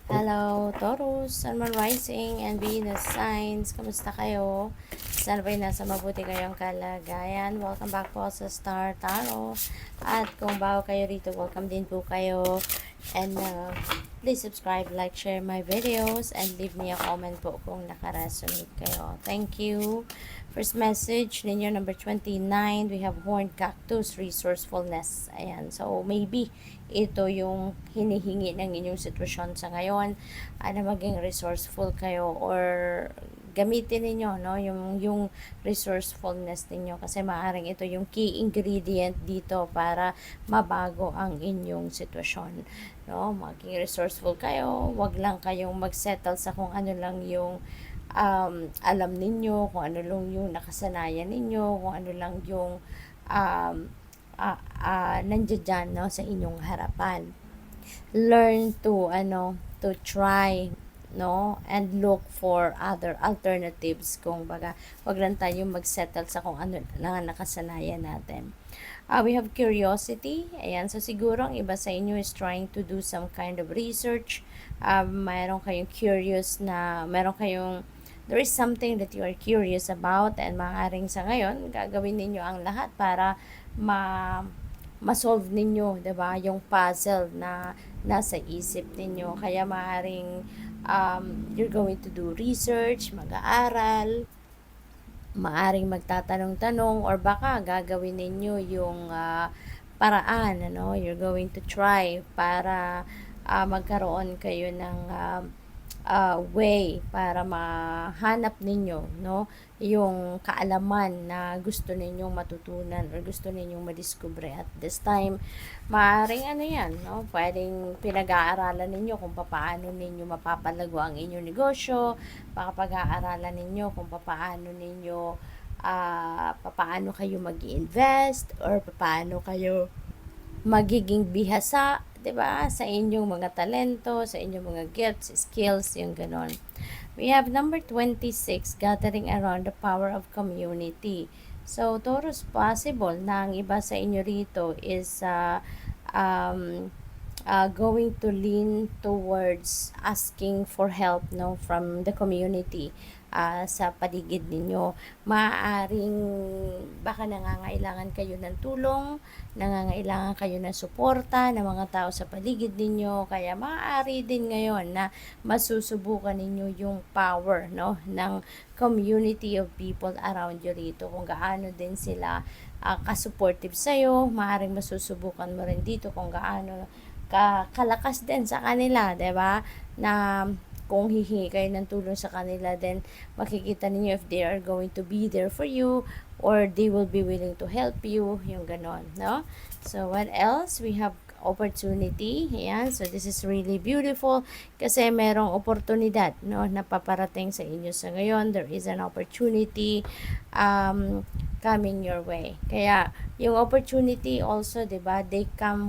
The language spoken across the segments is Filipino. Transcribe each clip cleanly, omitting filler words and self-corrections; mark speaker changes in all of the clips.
Speaker 1: Hello, Taurus, Sun Moon Rising, and Venus Signs. Kamusta kayo? Sana ba'y nasa mabuti kayong kalagayan? Welcome back po sa Star Tarot. At kung bago kayo rito, welcome din po kayo. And please subscribe, like, share my videos, and leave me a comment po kung nakaresonate kayo. Thank you. First message ninyo, number 29, we have horned cactus, resourcefulness. Ayan, so maybe ito yung hinihingi ng inyong sitwasyon sa ngayon, na maging resourceful kayo or gamitin ninyo no yung resourcefulness ninyo kasi maaring ito yung key ingredient dito para mabago ang inyong sitwasyon, no? Maging resourceful kayo, wag lang kayong magsettle sa kung ano lang yung alam ninyo, kung ano lang yung nakasanayan ninyo, kung ano lang yung um, nandiyan dyan, no, sa inyong harapan. Learn to to try, no, and look for other alternatives. Kung baga, wag lang tayo magsettle sa kung ano lang nakasanayan natin. We have curiosity. Ayan, so siguro ang iba sa inyo is trying to do some kind of research. Mayroon kayong curious na, there is something that you are curious about, and maaaring sa ngayon gagawin ninyo ang lahat para ma-solve ninyo, 'di ba, yung puzzle na nasa isip ninyo. Kaya maaaring you're going to do research, mag-aaral, maaring magtatanong-tanong, or baka gagawin ninyo yung paraan, you're going to try para magkaroon kayo ng way para mahanap ninyo, no, yung kaalaman na gusto ninyong matutunan or gusto ninyong madiskubre at this time. Maaring yan, no, pwedeng pinag-aaralan ninyo kung paano ninyo mapapalago ang inyong negosyo, baka pag-aaralan ninyo kung paano ninyo paano kayo mag-invest or paano kayo magiging bihasa, 'di ba, sa inyong mga talento, sa inyong mga gifts, skills, yung ganon. We have number 26, gathering around the power of community. So, Taurus, possible na ang iba sa inyo rito is um, going to lean towards asking for help, no, from the community sa paligid ninyo. Maaaring baka nangangailangan kayo ng tulong, nangangailangan kayo ng suporta ng mga tao sa paligid ninyo, kaya maaari din ngayon na masusubukan ninyo yung power, no, ng community of people around you rito, kung gaano din sila ka-supportive sa'yo. Maaaring masusubukan mo rin dito kung gaano kalakas din sa kanila, 'di ba? Na kung hihingi kayo ng tulong sa kanila, then makikita ninyo if they are going to be there for you or they will be willing to help you, yung ganon, no? So, what else? We have opportunity. Ayan, so this is really beautiful kasi merong oportunidad, no, na paparating sa inyo sa ngayon. There is an opportunity coming your way. Kaya yung opportunity also, 'di ba?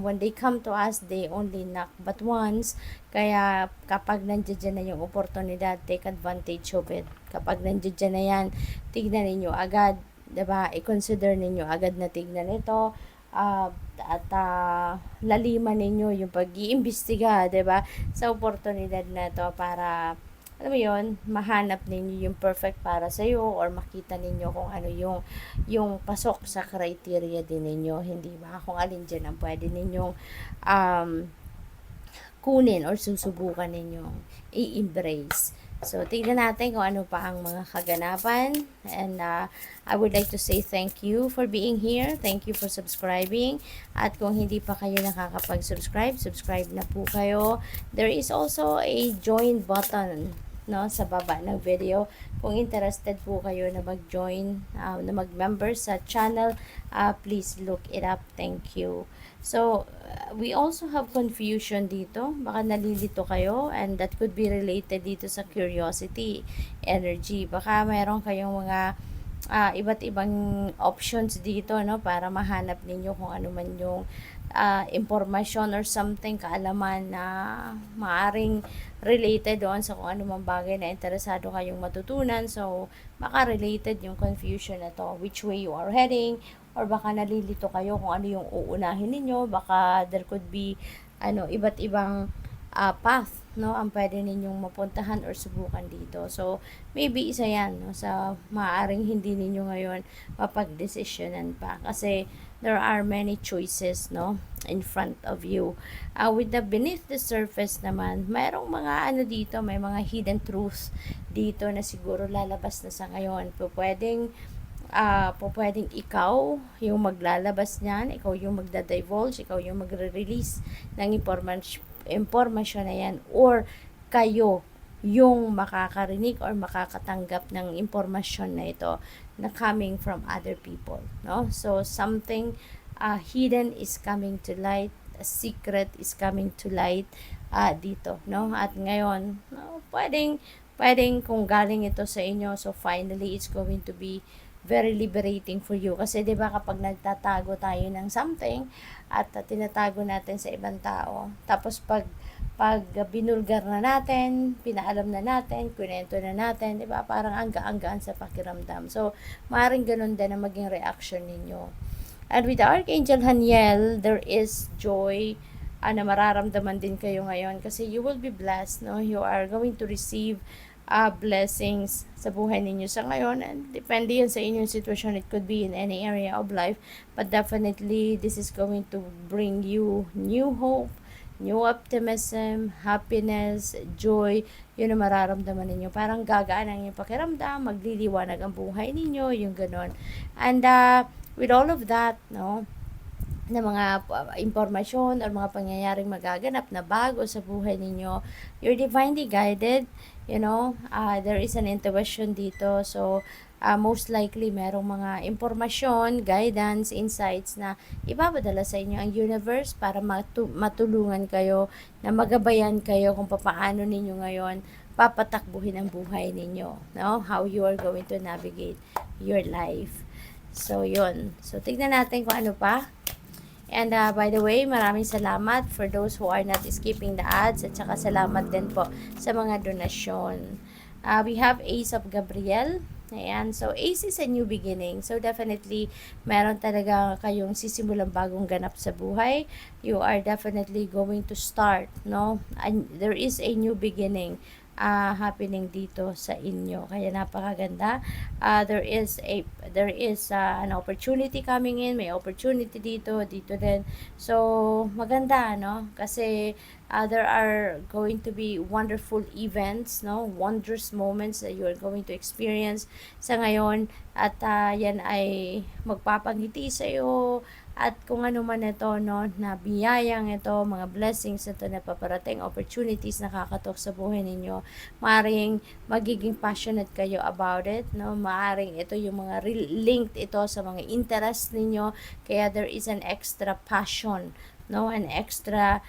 Speaker 1: When they come to us, they only knock but once. Kaya kapag nandiyan na yung oportunidad, take advantage of it. Kapag nandiyan na yan, tignan ninyo agad, 'di ba? I-consider ninyo agad na tignan ito. At laliman ninyo yung pag-iimbestiga, 'di ba? Sa oportunidad na to para alam mo yon, mahanap ninyo yung perfect para sa iyo or makita ninyo kung ano yung pasok sa criteria din ninyo, hindi ba? Kung alin diyan ang pwede ninyong kunin or susubukan ninyong i-embrace. So, tingnan natin kung ano pa ang mga kaganapan. And I would like to say thank you for being here. Thank you for subscribing. At kung hindi pa kayo nakakapag-subscribe, subscribe na po kayo. There is also a join button, no, sa baba ng video. Kung interested po kayo na mag-join, na mag-member sa channel, please look it up. Thank you. So, we also have confusion dito. Baka nalilito kayo, and that could be related dito sa curiosity energy. Baka mayroon kayong mga iba't ibang options dito, no, para mahanap ninyo kung ano man yung information or something, kaalaman na maaring related doon sa kung ano mang bagay na interesado kayong matutunan. So, baka related yung confusion na to, which way you are heading, or baka nalilito kayo kung ano yung uunahin ninyo. Baka there could be iba't ibang path no, ang pwede ninyong mapuntahan or subukan dito. So, maybe isa yan, no, sa maaaring hindi ninyo ngayon mapagdesisyonan pa. Kasi, there are many choices, no, in front of you. With the beneath the surface naman, mayroong mga ano dito, may mga hidden truths dito na siguro lalabas na sa ngayon. Pwedeng ikaw yung maglalabas niyan, ikaw yung magda-divulge, ikaw yung magre-release ng impormasyon na yan, or kayo yung makakarinig or makakatanggap ng impormasyon na ito na coming from other people, no? So, something hidden is coming to light, a secret is coming to light dito, no? At ngayon, no, pwedeng kung galing ito sa inyo, so finally, it's going to be very liberating for you. Kasi 'di ba kapag nagtatago tayo ng something at tinatago natin sa ibang tao, tapos pag binulgar na natin, pinaalam na natin, kunento na natin, 'di ba? Parang angga-anggaan sa pakiramdam. So, maaaring ganun din ang maging reaction ninyo. And with the Archangel Haniel, there is joy na mararamdaman din kayo ngayon kasi you will be blessed, no? You are going to receive blessings sa buhay ninyo sa ngayon, and depende yan sa inyong sitwasyon. It could be in any area of life, but definitely this is going to bring you new hope, new optimism, happiness, joy. Yun ang mararamdaman ninyo. Parang gagaan ang inyong pakiramdam, magliliwanag ang buhay ninyo, yung ganon. And with all of that, no, na mga impormasyon or mga pangyayaring magaganap na bago sa buhay ninyo, you're divinely guided, you know, there is an intuition dito. So, most likely, merong mga impormasyon, guidance, insights na ipapadala sa inyo ang universe para matulungan kayo, na magabayan kayo kung paano ninyo ngayon papatakbuhin ang buhay ninyo, no? How you are going to navigate your life. So, yun. So, tignan natin kung ano pa. And by the way, maraming salamat for those who are not skipping the ads, at saka salamat din po sa mga donasyon. We have Ace of Gabriel. Ayan. So, Ace is a new beginning. So, definitely, meron talaga kayong sisimulang bagong ganap sa buhay. You are definitely going to start, no? And there is a new beginning happening dito sa inyo. Kaya napakaganda. There is an opportunity coming in, may opportunity dito din. So maganda, no? Kasi there are going to be wonderful events, no? Wondrous moments that you are going to experience sa ngayon, at yan ay magpapangiti sa iyo. At kung ano man ito, no, na biyayang ito, mga blessings ito na paparating, opportunities na kakatok sa buhay ninyo, maaring magiging passionate kayo about it, no? Maaring ito yung mga linked ito sa mga interest ninyo, kaya there is an extra passion, no, an extra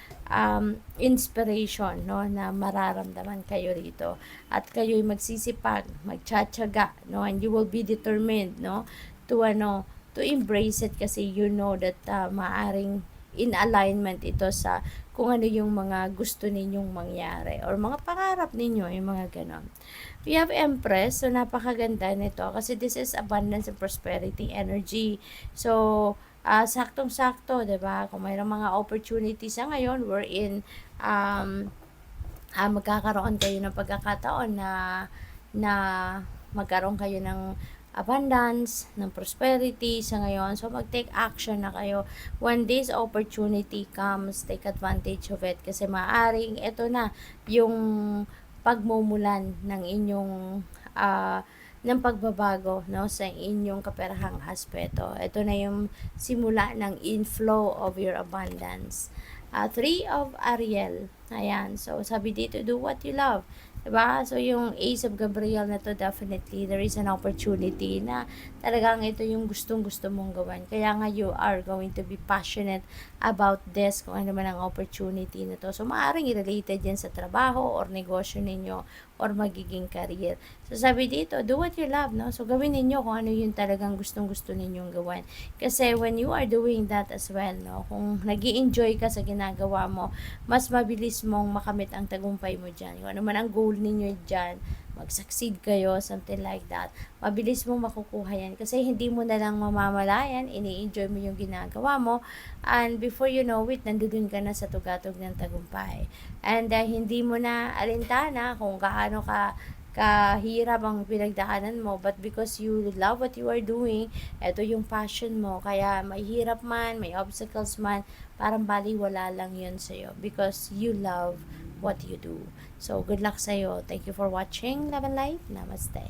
Speaker 1: inspiration, no, na mararamdaman kayo rito. At kayo'y magsisipag, magtsatsaga, no, and you will be determined, no, to embrace it, kasi you know that maaring in alignment ito sa kung ano yung mga gusto ninyong mangyari or mga pangarap ninyo, yung mga ganon. We have Empress, so napakaganda nito kasi this is abundance and prosperity energy. So, saktong-sakto, 'di ba? Kung mayroong mga opportunities sa ngayon, wherein magkakaroon kayo ng pagkakataon na magkaroon kayo ng abundance, ng prosperity sa ngayon. So, mag-take action na kayo. When this opportunity comes, take advantage of it. Kasi maaring ito na yung pagmumulan ng inyong ng pagbabago, no, sa inyong kaperahang aspeto. Ito na yung simula ng inflow of your abundance. Three of Ariel. Ayan. So, sabi dito, do what you love. Diba? So, yung Ace of Gabriel na to, definitely, there is an opportunity na talagang ito yung gustong-gusto mong gawin. Kaya nga, you are going to be passionate about this, kung ano man ang opportunity na to. So, maaaring related yan sa trabaho or negosyo ninyo or magiging career. So, sabi dito, do what you love, no? So, gawin ninyo kung ano yung talagang gustong-gusto ninyong gawin. Kasi, when you are doing that as well, no? Kung nag-i-enjoy ka sa ginagawa mo, mas mabilis mabilis mong makamit ang tagumpay mo dyan. Kung ano man ang goal ninyo dyan, mag-succeed kayo, something like that. Mabilis mong makukuha yan kasi hindi mo na lang mamamalayan, ini-enjoy mo yung ginagawa mo, and before you know it, nandun ka na sa tugatog ng tagumpay. And hindi mo na alintana kung gaano kahirap ang pinagdaanan mo, but because you love what you are doing, ito yung passion mo, kaya may hirap man, may obstacles man, parang baliwala lang yun sa'yo because you love what you do. So, good luck sa'yo. Thank you for watching. Love and Light. Namaste.